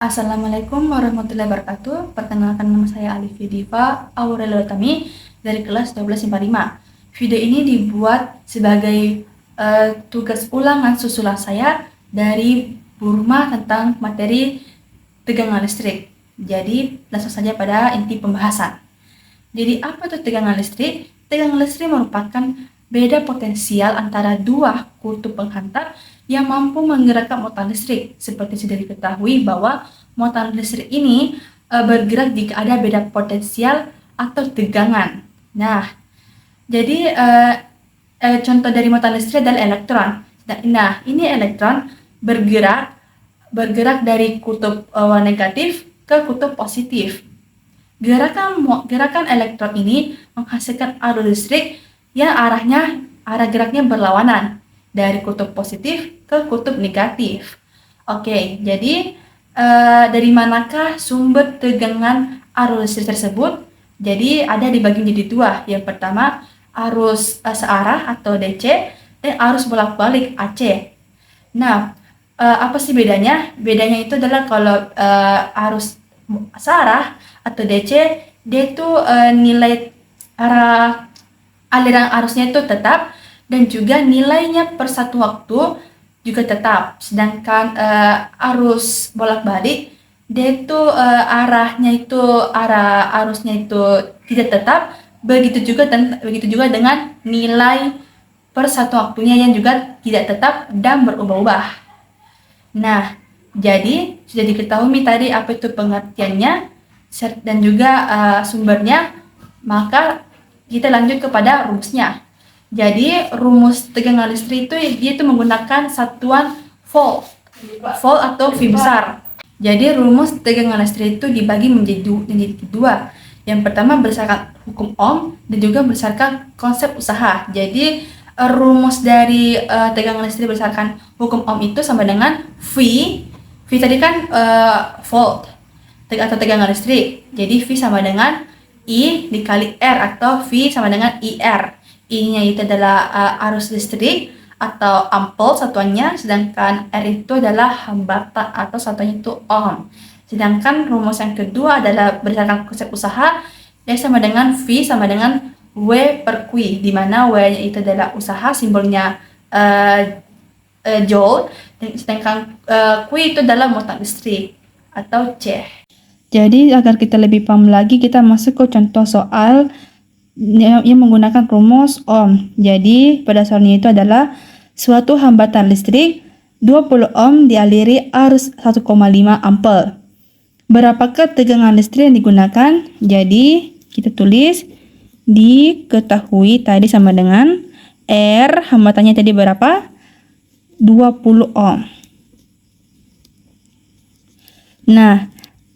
Assalamualaikum warahmatullahi wabarakatuh. Perkenalkan, nama saya Alifi Diva Aurelio Tami dari kelas 1245. Video ini dibuat sebagai tugas ulangan susulan saya dari Burma tentang materi tegangan listrik. Jadi langsung saja pada inti pembahasan. Jadi apa itu tegangan listrik? Tegangan listrik merupakan beda potensial antara dua kutub penghantar yang mampu menggerakkan motor listrik. Seperti sudah diketahui bahwa motor listrik ini bergerak jika ada beda potensial atau tegangan. Nah, jadi contoh dari motor listrik adalah elektron. Nah, ini elektron bergerak dari kutub negatif ke kutub positif. Gerakan elektron ini menghasilkan arus listrik yang arah geraknya berlawanan dari kutub positif ke kutub negatif. Oke, jadi dari manakah sumber tegangan arus listrik tersebut? Jadi ada dibagi menjadi dua. Yang pertama arus searah atau DC dan arus bolak-balik AC. Nah, apa sih bedanya? Bedanya itu adalah kalau arus searah atau DC, dia itu nilai aliran arusnya itu tetap dan juga nilainya per satu waktu juga tetap. Sedangkan arus bolak-balik, dia itu arah arusnya itu tidak tetap. Begitu juga dengan nilai per satu waktunya yang juga tidak tetap dan berubah-ubah. Nah, jadi sudah diketahui tadi apa itu pengertiannya dan juga sumbernya, maka kita lanjut kepada rumusnya. Jadi rumus tegangan listrik itu dia itu menggunakan satuan volt atau V besar. Jadi rumus tegangan listrik itu dibagi menjadi dua. Yang pertama berdasarkan hukum Ohm dan juga berdasarkan konsep usaha. Jadi rumus dari tegangan listrik berdasarkan hukum Ohm itu sama dengan V tadi kan volt atau tegangan listrik. Jadi V sama dengan I dikali R atau V sama dengan IR. I-nya itu adalah arus listrik atau ampere satuannya, sedangkan R itu adalah hambatan atau satuannya itu ohm. Sedangkan rumus yang kedua adalah berdasarkan konsep usaha, yang sama dengan V sama dengan W per Q, di mana W-nya itu adalah usaha, simbolnya joule, sedangkan Q itu adalah muatan listrik atau C. Jadi agar kita lebih paham lagi, kita masuk ke contoh soal yang menggunakan rumus Ohm. Jadi pada soalnya itu adalah suatu hambatan listrik 20 ohm dialiri arus 1,5 ampere. Berapakah tegangan listrik yang digunakan? Jadi kita tulis diketahui tadi sama dengan R, hambatannya tadi berapa? 20 ohm. Nah,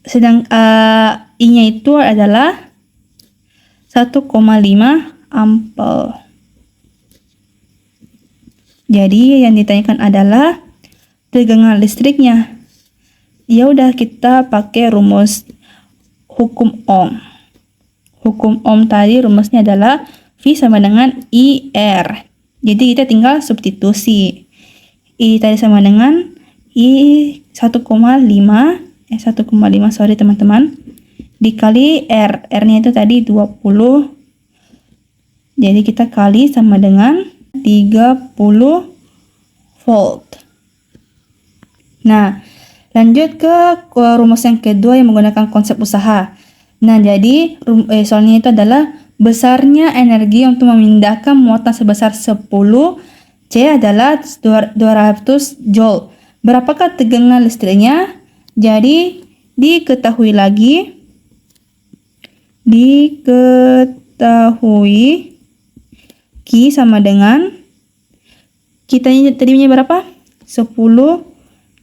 sedang I-nya itu adalah 1,5 ampere. Jadi yang ditanyakan adalah tegangan listriknya. Ya udah, kita pakai rumus hukum Ohm. Hukum Ohm tadi rumusnya adalah V sama dengan IR. Jadi kita tinggal substitusi. I tadi sama dengan I 1,5 sorry teman-teman, dikali R. R-nya itu tadi 20. Jadi kita kali sama dengan 30 volt. Nah, lanjut ke rumus yang kedua yang menggunakan konsep usaha. Nah, jadi soalnya itu adalah besarnya energi untuk memindahkan muatan sebesar 10 C adalah 200 joule. Berapakah tegangan listriknya? Jadi diketahui Q sama dengan tadinya berapa? 10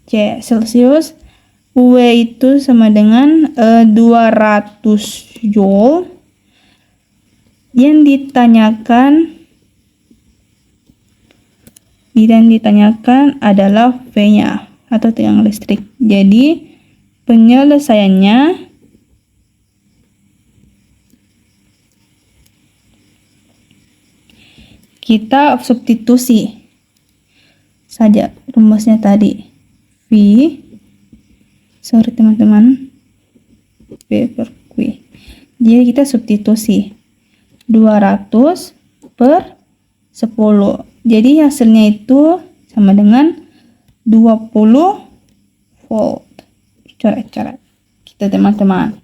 C Celsius. W itu sama dengan 200 joule. Yang ditanyakan adalah V-nya atau tegangan listrik. Jadi penyelesaiannya kita substitusi saja rumusnya tadi. V Sorry teman-teman. P per Q. Jadi kita substitusi 200 per 10. Jadi hasilnya itu sama dengan 20 volt. Coret-coret. Kita teman-teman.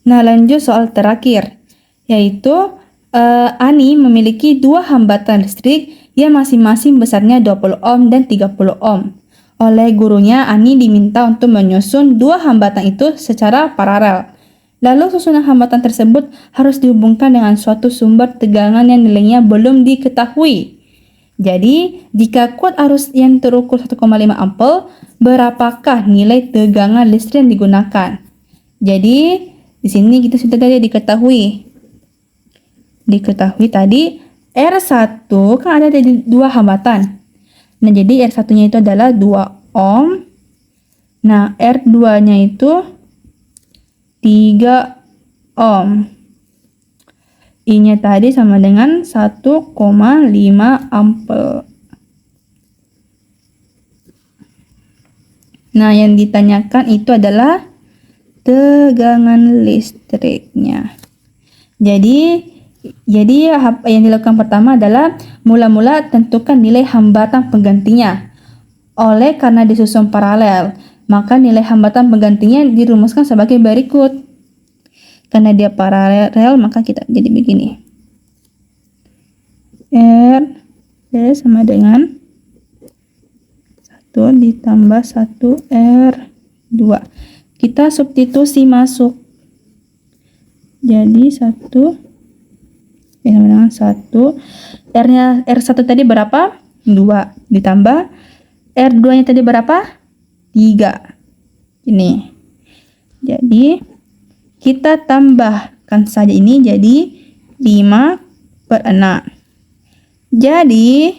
Nah, lanjut soal terakhir, yaitu Ani memiliki dua hambatan listrik yang masing-masing besarnya 20 ohm dan 30 ohm. Oleh gurunya, Ani diminta untuk menyusun dua hambatan itu secara paralel. Lalu susunan hambatan tersebut harus dihubungkan dengan suatu sumber tegangan yang nilainya belum diketahui. Jadi, jika kuat arus yang terukur 1,5 ampere, berapakah nilai tegangan listrik yang digunakan? Jadi, di sini kita sudah tadi diketahui tadi R1 kan ada dua hambatan. Nah, jadi R1-nya itu adalah 2 ohm. Nah, R2-nya itu 3 ohm. I-nya tadi sama dengan 1,5 ampere. Nah, yang ditanyakan itu adalah tegangan listriknya. Jadi yang dilakukan pertama adalah mula-mula tentukan nilai hambatan penggantinya. Oleh karena disusun paralel, maka nilai hambatan penggantinya dirumuskan sebagai berikut. Karena dia paralel, maka kita jadi begini. R sama dengan 1 ditambah 1 R2. Kita substitusi masuk. Jadi 1 sama dengan 1. R1 tadi berapa? 2 ditambah R2-nya tadi berapa? 3. Ini. Jadi kita tambahkan saja ini jadi 5 per 6. Jadi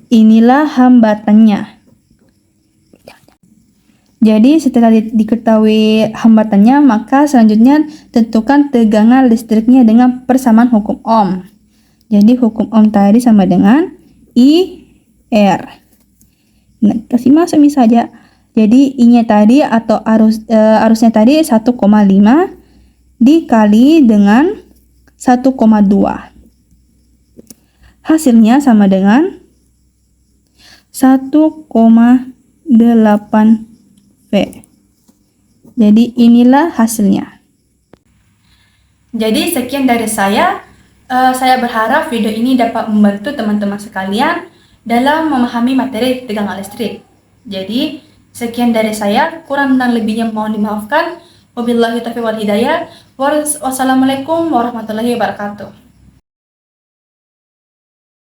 inilah hambatannya. Jadi setelah diketahui hambatannya, maka selanjutnya tentukan tegangan listriknya dengan persamaan hukum Ohm. Jadi hukum Ohm tadi sama dengan IR. Nah, kasih masuk saja. Jadi I-nya tadi atau arusnya tadi 1,5 dikali dengan 1,2. Hasilnya sama dengan 1,8 V. Jadi inilah hasilnya. Jadi sekian dari saya. Saya berharap video ini dapat membantu teman-teman sekalian dalam memahami materi tegangan listrik. Jadi sekian dari saya, kurang dan lebihnya mohon dimaafkan. Wabillahi taufiq wal hidayah. Wassalamualaikum warahmatullahi wabarakatuh.